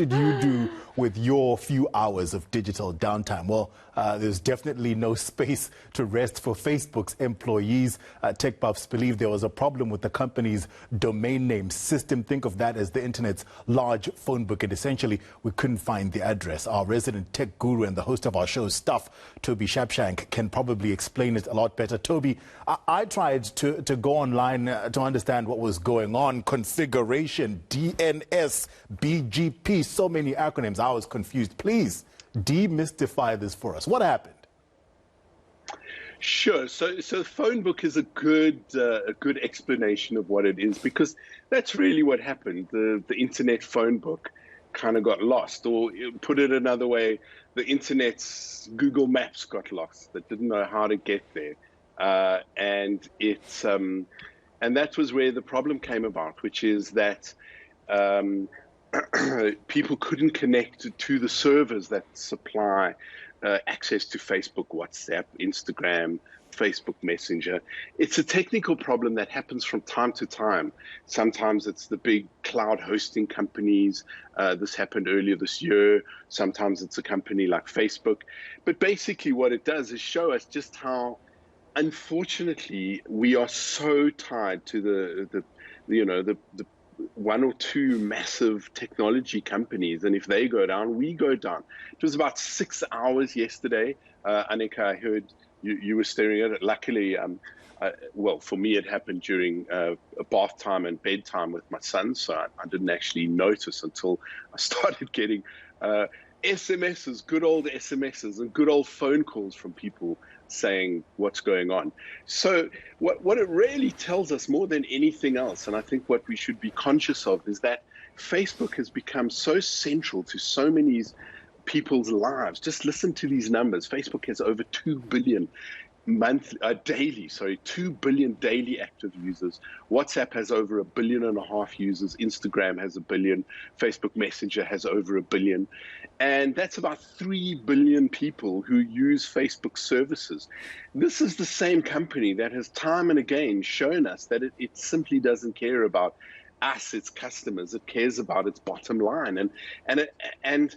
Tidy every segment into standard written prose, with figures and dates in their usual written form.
did you do with your few hours of digital downtime? Well, there's definitely no space to rest for Facebook's employees. Tech buffs believe there was a problem with the company's domain name system. Think of that as the internet's large phone book, and essentially we couldn't find the address. Our resident tech guru and the host of our show, Stuff, Toby Shapshank, can probably explain it a lot better. Toby, I tried to go online to understand what was going on. Configuration, DNS, BGP, so many acronyms. I was confused. Please demystify this for us. What happened? Sure. So the phone book is a good explanation of what it is, because that's really what happened. The internet phone book kind of got lost, or put it another way, the internet's Google Maps got lost. That didn't know how to get there, and that was where the problem came about, which is that people couldn't connect to the servers that supply access to Facebook, WhatsApp, Instagram, Facebook Messenger. It's a technical problem that happens from time to time. Sometimes it's the big cloud hosting companies. This happened earlier this year. Sometimes it's a company like Facebook. But basically what it does is show us just how, unfortunately, we are so tied to the one or two massive technology companies, and if they go down, we go down. It was about 6 hours yesterday. Annika, I heard you were staring at it. Luckily, well, for me, it happened during bath time and bedtime with my son, so I didn't actually notice until I started getting SMSs, good old SMSs, and good old phone calls from people saying what's going on. So what it really tells us more than anything else, and I think what we should be conscious of, is that Facebook has become so central to so many people's lives. Just listen to these numbers. Facebook has over 2 billion daily, 2 billion daily active users. WhatsApp has over 1.5 billion users. Instagram has 1 billion. Facebook Messenger has over 1 billion. And that's about 3 billion people who use Facebook services. This is the same company that has time and again shown us that it simply doesn't care about us, its customers. It cares about its bottom line. And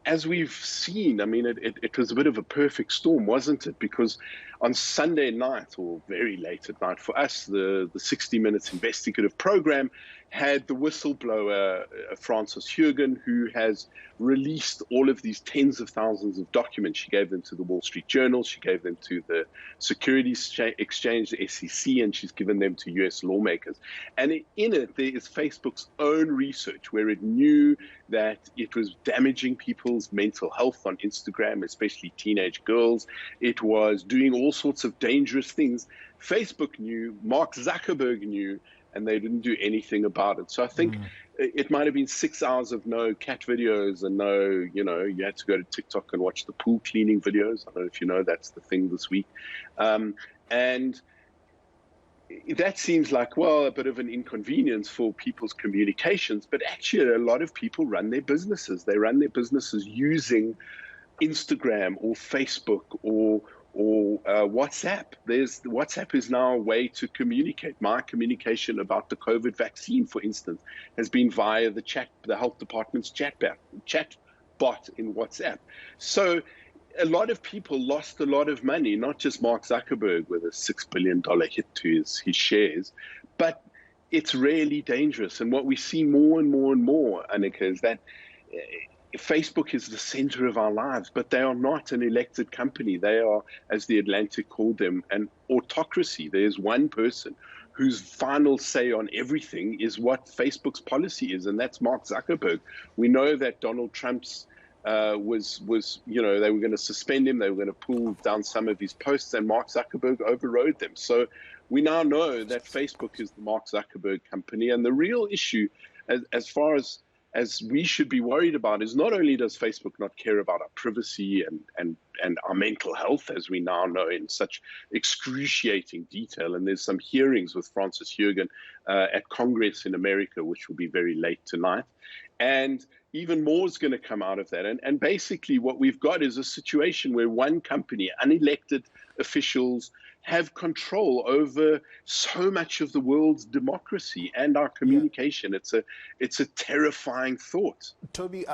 as we've seen, I mean, it was a bit of a perfect storm, wasn't it? Because on Sunday night, or very late at night for us, the 60 Minutes investigative program had the whistleblower, Frances Haugen, who has released all of these tens of thousands of documents. She gave them to the Wall Street Journal, she gave them to the Securities Exchange, the SEC, and she's given them to US lawmakers. And in it, there is Facebook's own research where it knew that it was damaging people's mental health on Instagram, especially teenage girls. It was doing all sorts of dangerous things. Facebook knew, Mark Zuckerberg knew, and they didn't do anything about it. So I think it might have been 6 hours of no cat videos and no, you had to go to TikTok and watch the pool cleaning videos. I don't know if you know, that's the thing this week. And that seems like, well, a bit of an inconvenience for people's communications, but actually a lot of people run their businesses. They run their businesses using Instagram or Facebook or WhatsApp. WhatsApp is now a way to communicate. My communication about the COVID vaccine, for instance, has been via the health department's chat bot in WhatsApp. So a lot of people lost a lot of money, not just Mark Zuckerberg with a $6 billion hit to his shares, but it's really dangerous. And what we see more and more and more, Annika, is that Facebook is the center of our lives, but they are not an elected company. They are, as The Atlantic called them, an autocracy. There's one person whose final say on everything is what Facebook's policy is, and that's Mark Zuckerberg. We know that Donald Trump's was they were going to suspend him, they were going to pull down some of his posts, and Mark Zuckerberg overrode them. So we now know that Facebook is the Mark Zuckerberg company, and the real issue, as far as we should be worried about, is not only does Facebook not care about our privacy and our mental health, as we now know in such excruciating detail, and there's some hearings with Frances Haugen at Congress in America, which will be very late tonight, and even more is going to come out of that. And basically what we've got is a situation where one company, unelected officials, have control over so much of the world's democracy and our communication. It's a terrifying thought. Toby,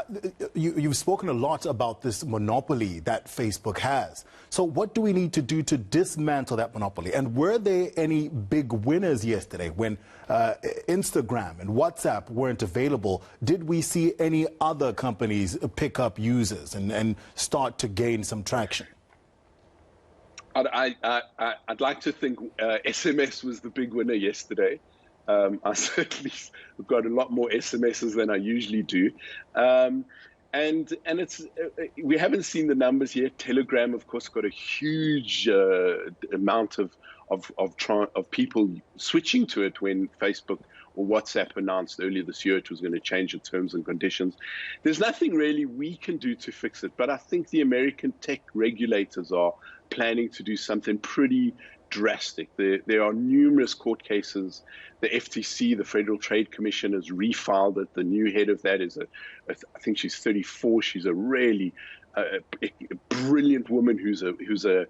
you've spoken a lot about this monopoly that Facebook has. So what do we need to do to dismantle that monopoly? And were there any big winners yesterday when Instagram and WhatsApp weren't available? Did we see any other companies pick up users and start to gain some traction? I'd like to think SMS was the big winner yesterday. I certainly got a lot more SMSs than I usually do. And it's we haven't seen the numbers yet. Telegram, of course, got a huge amount of people switching to it when Facebook or WhatsApp announced earlier this year it was going to change the terms and conditions. There's nothing really we can do to fix it, but I think the American tech regulators are planning to do something pretty drastic. There are numerous court cases. The FTC, the Federal Trade Commission, has refiled it. The new head of that is I think she's 34. She's a really brilliant woman who's an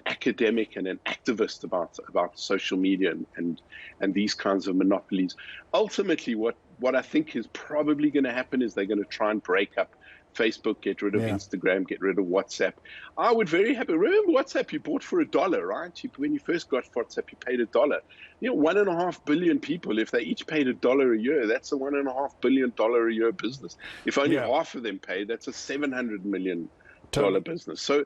academic and an activist about social media and these kinds of monopolies. Ultimately, what I think is probably going to happen is they're going to try and break up Facebook, get rid of Instagram, get rid of WhatsApp. I would very happy. Remember WhatsApp you bought for $1, right? When you first got WhatsApp, you paid $1. 1.5 billion people, if they each paid $1 a year, that's a $1.5 billion a year business. If only half of them paid, that's a $700 million business. So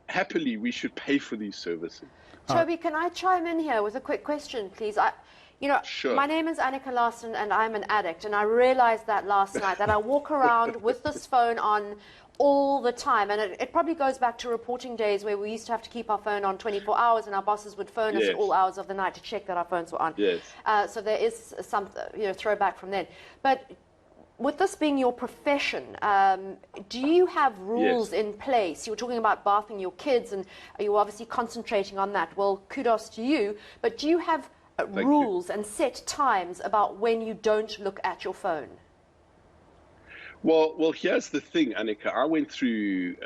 happily, we should pay for these services. Toby, can I chime in here with a quick question, please? Sure. My name is Annika Larson and I'm an addict, and I realized that last night, that I walk around with this phone on all the time, and it probably goes back to reporting days where we used to have to keep our phone on 24 hours and our bosses would phone us at all hours of the night to check that our phones were on. Yes. So there is some throwback from then. But with this being your profession, do you have rules in place? You were talking about bathing your kids, and you're obviously concentrating on that. Well, kudos to you. But do you have rules and set times about when you don't look at your phone? Well, here's the thing, Annika. I went through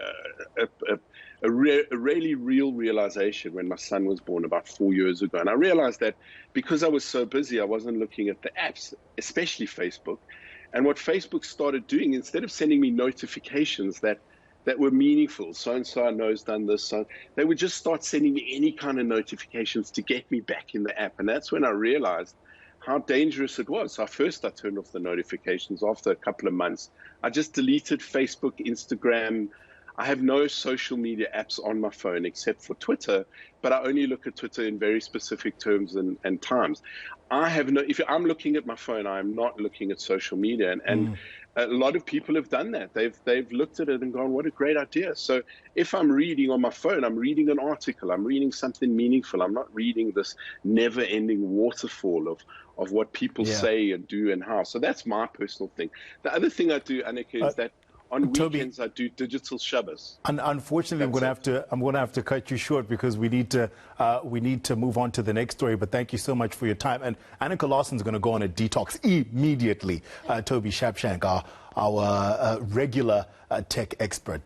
a really real realization when my son was born about 4 years ago. And I realized that because I was so busy, I wasn't looking at the apps, especially Facebook. And what Facebook started doing, instead of sending me notifications that were meaningful, so-and-so I know has done this, so they would just start sending me any kind of notifications to get me back in the app. And that's when I realized how dangerous it was. So first I turned off the notifications. After a couple of months, I just deleted Facebook, Instagram. I have no social media apps on my phone except for Twitter, but I only look at Twitter in very specific terms and times. If I'm looking at my phone, I'm not looking at social media. And a lot of people have done that. They've looked at it and gone, what a great idea. So if I'm reading on my phone, I'm reading an article, I'm reading something meaningful. I'm not reading this never-ending waterfall of what people say and do and how. So that's my personal thing. The other thing I do, Annika, is that on weekends, I do digital Shabbos. Unfortunately, I'm going to have to cut you short because we need to move on to the next story. But thank you so much for your time. And Annika Larson's going to go on a detox immediately. Toby Shapshank, our regular tech expert.